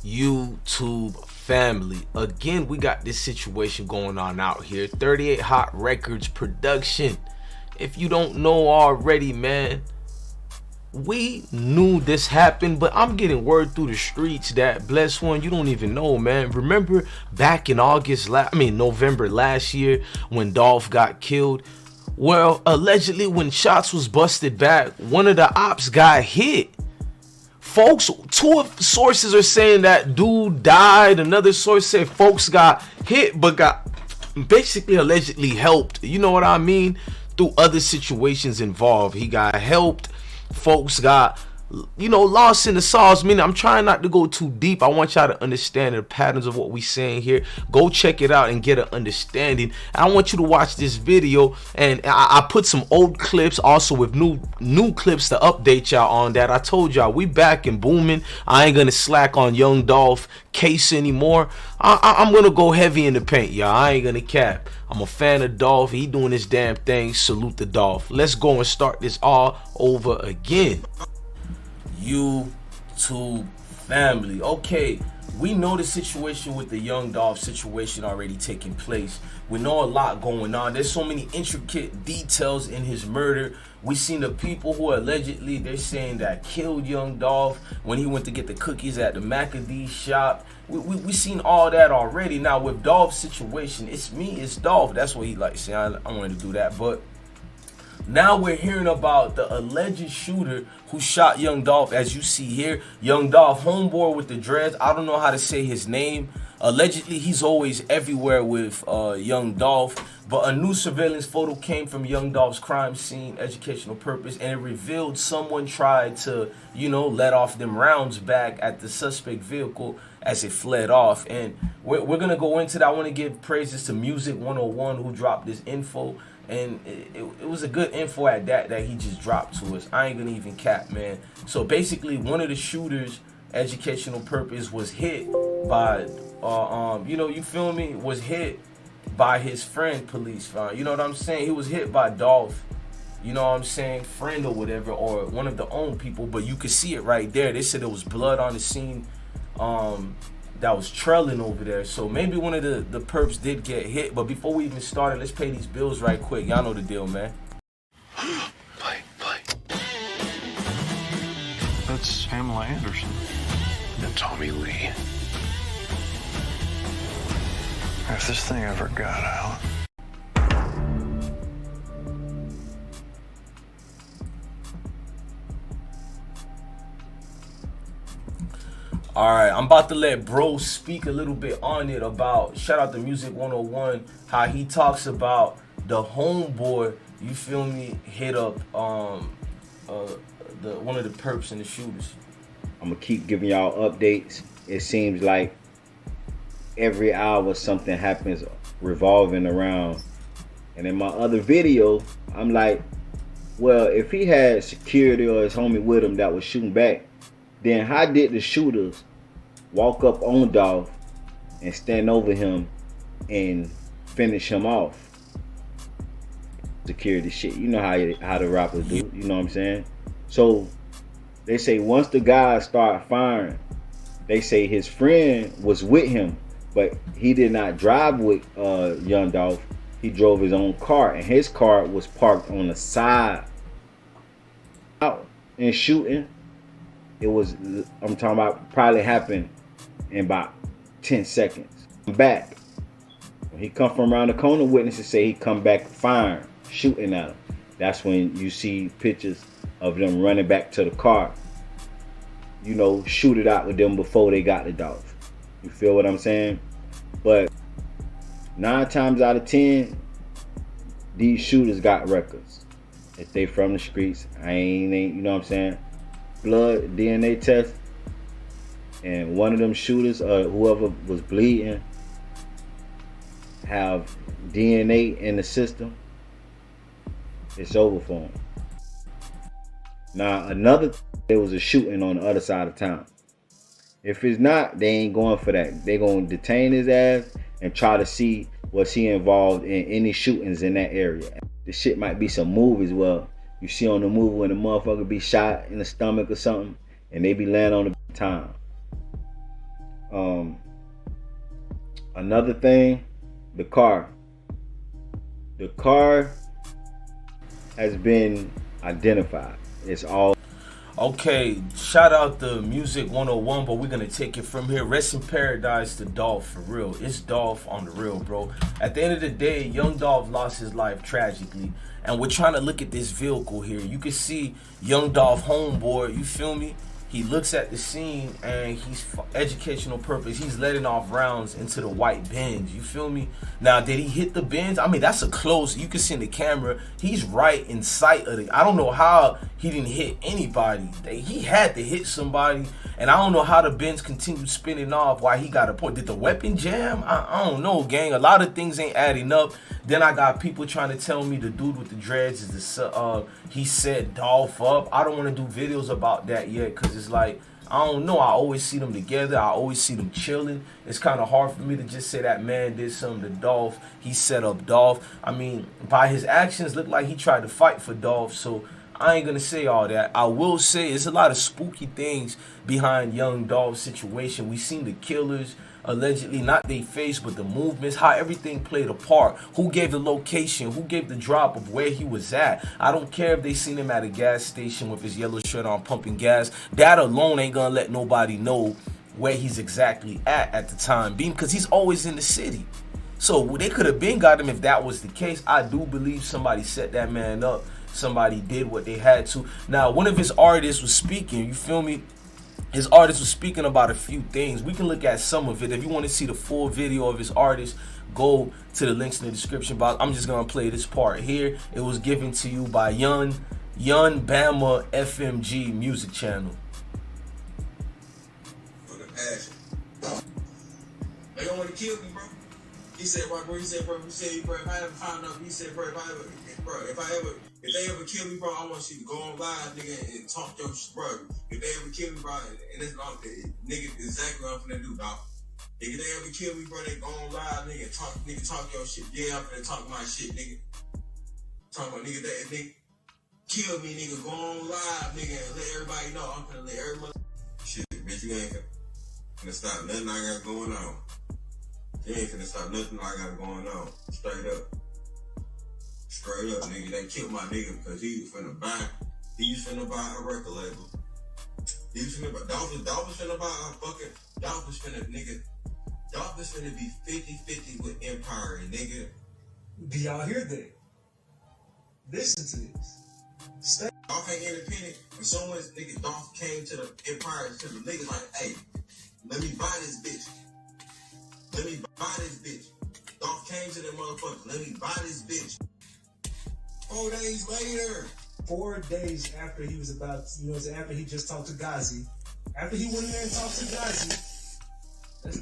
YouTube family, again we got this situation going on out here. 38 Hot Records production. If you don't know already, man, we knew this happened, but I'm getting word through the streets that, bless one, you don't even know, man. Remember back in November last year when Dolph got killed? Well, allegedly when shots was busted back, one of the ops got hit. Folks, two sources are saying that dude died. Another source said folks got hit but got basically allegedly helped. You know what I mean? Through other situations involved. He got helped. Folks got, lost in the sauce. Meaning, I'm trying not to go too deep. I want y'all to understand the patterns of what we saying here. Go check it out and get an understanding. I want you to watch this video, and I put some old clips also with new clips to update y'all on that. I told y'all we back and booming. I ain't gonna slack on young Dolph case anymore. I'm gonna go heavy in the paint, y'all. I ain't gonna cap. I'm a fan of Dolph. He doing his damn thing. Salute to Dolph. Let's go and start this all over again. YouTube family. Okay, we know the situation with the young Dolph situation already taking place. We know a lot going on. There's so many intricate details in his murder. We seen the people who allegedly, they're saying that killed young Dolph when he went to get the cookies at the McAdee shop. We seen all that already. Now with Dolph's situation, it's me, it's Dolph. That's what he likes saying. I wanted to do that, but now we're hearing about the alleged shooter who shot young Dolph. As you see here, young Dolph, homeboy with the dreads. I don't know how to say his name. Allegedly, he's always everywhere with young Dolph. But a new surveillance photo came from young Dolph's crime scene, educational purpose, and it revealed someone tried to, let off them rounds back at the suspect vehicle as it fled off. And we're going to go into that. I want to give praises to Music 101 who dropped this info. And it was a good info at that he just dropped to us. I ain't gonna even cap, man. So basically, one of the shooters, educational purpose, was hit by, you feel me? Was hit by his friend, police. You know what I'm saying? He was hit by Dolph. You know what I'm saying? Friend or whatever, or one of the own people. But you could see it right there. They said there was blood on the scene. That was trailing over there. So maybe one of the perps did get hit. But before we even started, let's pay these bills right quick. Y'all know the deal, man. Play. That's Pamela Anderson. And Tommy Lee. If this thing ever got out. Alright, I'm about to let bro speak a little bit on it about, shout out to Music 101, how he talks about the homeboy, you feel me, hit up one of the perps and the shooters. I'm gonna keep giving y'all updates. It seems like every hour something happens revolving around. And in my other video, I'm like, well, if he had security or his homie with him that was shooting back, then how did the shooters walk up on Dolph and stand over him and finish him off? Security shit. You know how the rappers do. You know what I'm saying? So they say once the guys start firing, they say his friend was with him, but he did not drive with young Dolph. He drove his own car, and his car was parked on the side out and shooting. It was, I'm talking about, probably happened in about 10 seconds. I'm back. When he come from around the corner, witnesses say he come back firing, shooting at him. That's when you see pictures of them running back to the car. Shoot it out with them before they got the Dolph. You feel what I'm saying? But 9 times out of 10, these shooters got records. If they from the streets, you know what I'm saying? Blood DNA test, and one of them shooters or whoever was bleeding have DNA in the system, it's over for them. Now there was a shooting on the other side of town. If it's not, they ain't going for that. They gonna detain his ass and try to see was he involved in any shootings in that area. This shit might be some movies where you see on the movie when a motherfucker be shot in the stomach or something, and they be laying on the time. Another thing, the car. The car has been identified. It's all Okay, shout out to Music 101, but we're gonna take it from here. Rest in paradise to Dolph, for real. It's Dolph on the real, bro. At the end of the day, young Dolph lost his life tragically. And we're trying to look at this vehicle here. You can see young Dolph homeboard, you feel me? He looks at the scene and he's for educational purpose. He's letting off rounds into the white Benz. You feel me? Now, did he hit the Benz? I mean, that's a close. You can see in the camera. He's right in sight of it. I don't know how he didn't hit anybody. He had to hit somebody. And I don't know how the Benz continued spinning off while he got a point. Did the weapon jam? I don't know, gang. A lot of things ain't adding up. Then I got people trying to tell me the dude with the dreads is the he set Dolph up. I don't want to do videos about that yet because it's like, I don't know. I always see them together. I always see them chilling. It's kind of hard for me to just say that man did something to Dolph. He set up Dolph. I mean, by his actions, looked like he tried to fight for Dolph. So I ain't gonna say all that. I will say there's a lot of spooky things behind young Dolph's situation. We seen the killers allegedly, not their face, but the movements, how everything played a part. Who gave the location? Who gave the drop of where he was at? I don't care if they seen him at a gas station with his yellow shirt on pumping gas. That alone ain't gonna let nobody know where he's exactly at the time being, because he's always in the city. So they could have been got him if that was the case. I do believe somebody set that man up. Somebody did what they had to. Now, one of his artists was speaking, you feel me? His artist was speaking about a few things. We can look at some of it. If you want to see the full video of his artist, go to the links in the description box. I'm just going to play this part here. It was given to you by Young Bama FMG music channel. For the passion. They don't want to kill me, bro. He said, bro, he said, if I ever found out, he said, if they ever kill me, bro, I want you to go on live, nigga, and talk your shit, bro. If they ever kill me, bro, and it's not, nigga, exactly what I'm finna do, dog. If they ever kill me, bro, they go on live, nigga, talk your shit. Yeah, I'm finna talk my shit, nigga. Talk about nigga that nigga kill me, nigga, go on live, nigga, and let everybody know. I'm finna let everybody. Shit, bitch, you ain't finna stop nothing I got going on. You ain't finna stop nothing I got going on. Straight up. Straight up, nigga. They killed my nigga because he was finna buy a record label. He was finna buy, Dolph was finna buy a fucking, Dolph was finna be 50-50 with Empire, nigga. Do y'all hear that? Listen to this. Stay. Dolph ain't independent. When someone, nigga, Dolph came to the Empire, to the niggas like, hey, let me buy this bitch. Let me buy this bitch. Dolph came to them motherfuckers. Let me buy this bitch. 4 days later. 4 days after he was about, after he just talked to Ghazi. After he went in there and talked to Ghazi.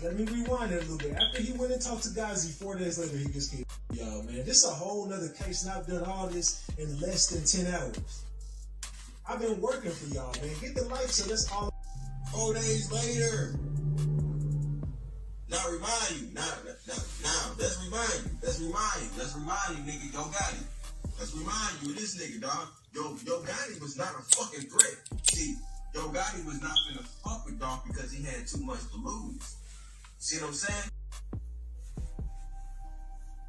Let me rewind that a little bit. After he went and talked to Ghazi, 4 days later, he just killed y'all, man. This is a whole nother case, and I've done all this in less than 10 hours. I've been working for y'all, man. Get the lights, so that's all. 4 days later. Now remind you. Now, let's remind you, nigga, Yo Gotti. Let's remind you of this nigga, dog. Yo Gotti was not a fucking threat. See, Yo Gotti was not finna fuck with Dolph because he had too much to lose. See what I'm saying?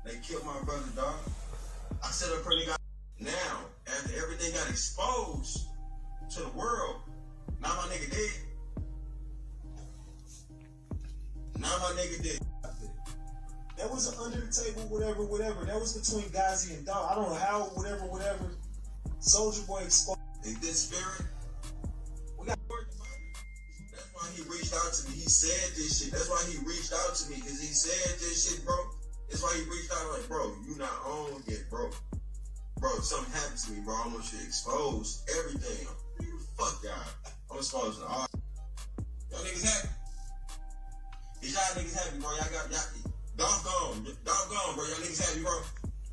They killed my brother, dog. I set up for nigga. Now, after everything got exposed to the world, now my nigga dead. Now my nigga dead. That was an under the table, whatever. That was between Ghazi and Dolph. I don't know how, whatever. Soulja Boy exposed. In this spirit, we got work about it. That's why he reached out to me. He said this shit. That's why he reached out to me, because he said this shit, bro. That's why he reached out like, bro, you not on yet, bro. Bro, if something happened to me, bro, I want you to expose everything. Fuck y'all. I'm exposing all. Y'all niggas happy? Is y'all niggas happy, bro? Y'all got Dolph gone, bro. Y'all niggas happy, bro?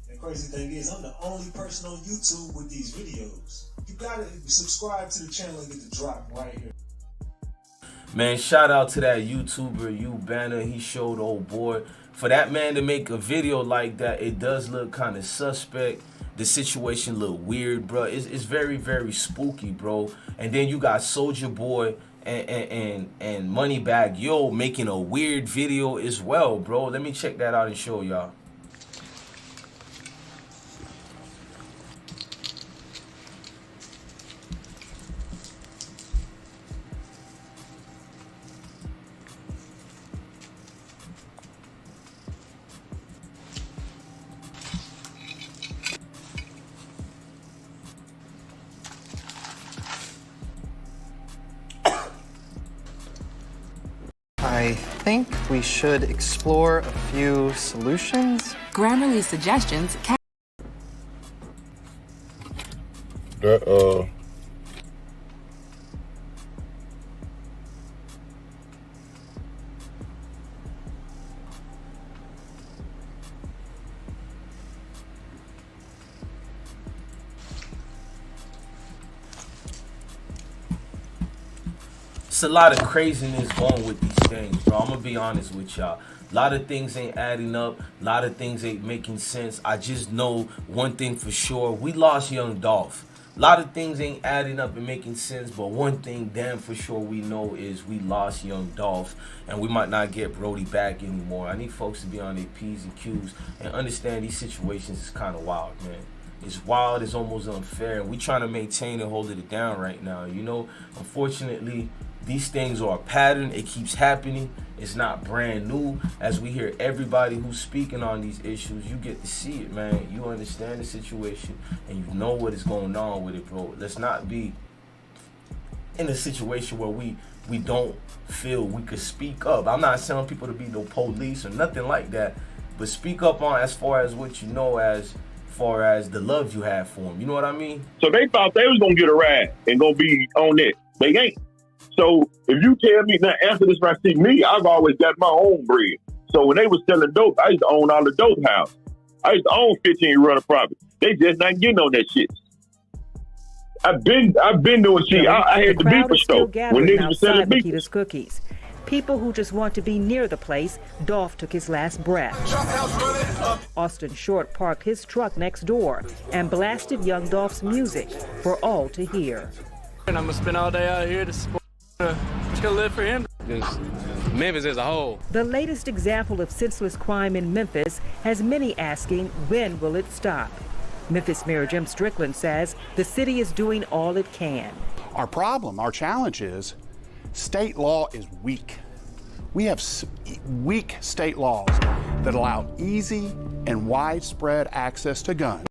The crazy thing is, I'm the only person on YouTube with these videos. You gotta subscribe to the channel and get the drop right here. Man, shout out to that YouTuber, Banner. He showed old boy. For that man to make a video like that, it does look kind of suspect. The situation look weird, bro. It's very, very spooky, bro. And then you got Soulja Boy and Moneybagg Yo making a weird video as well, bro. Let me check that out and show y'all. I think we should explore a few solutions. Grammarly suggestions can That It's a lot of craziness going with these things, bro. I'm gonna be honest with y'all. A lot of things ain't adding up. A lot of things ain't making sense. I just know one thing for sure. We lost young Dolph. A lot of things ain't adding up and making sense, but one thing damn for sure we know is we lost young Dolph, and we might not get Brody back anymore. I need folks to be on their P's and Q's and understand these situations is kind of wild, man. It's wild, it's almost unfair, and we trying to maintain and hold it down right now, you know? Unfortunately, these things are a pattern. It keeps happening. It's not brand new. As we hear everybody who's speaking on these issues, you get to see it, man. You understand the situation, and you know what is going on with it, bro. Let's not be in a situation where we don't feel we could speak up. I'm not telling people to be no police or nothing like that, but speak up on as far as what you know, as far as the love you have for them. You know what I mean? So they thought they was gonna get a ride and gonna be on it. They ain't. So if you tell me now, after this, when I see me, I've always got my own bread. So when they was selling dope, I used to own all the dope houses. I used to own 15 run of property. They just not getting on that shit. I've been doing shit. I had the beeper store when niggas was selling beepers. Cookies. People who just want to be near the place. Dolph took his last breath. Austin Short parked his truck next door and blasted young Dolph's music for all to hear. And I'm gonna spend all day out here to support. Just gonna live for him. Just Memphis as a whole. The latest example of senseless crime in Memphis has many asking, when will it stop? Memphis Mayor Jim Strickland says the city is doing all it can. Our problem, our challenge is state law is weak. We have weak state laws that allow easy and widespread access to guns.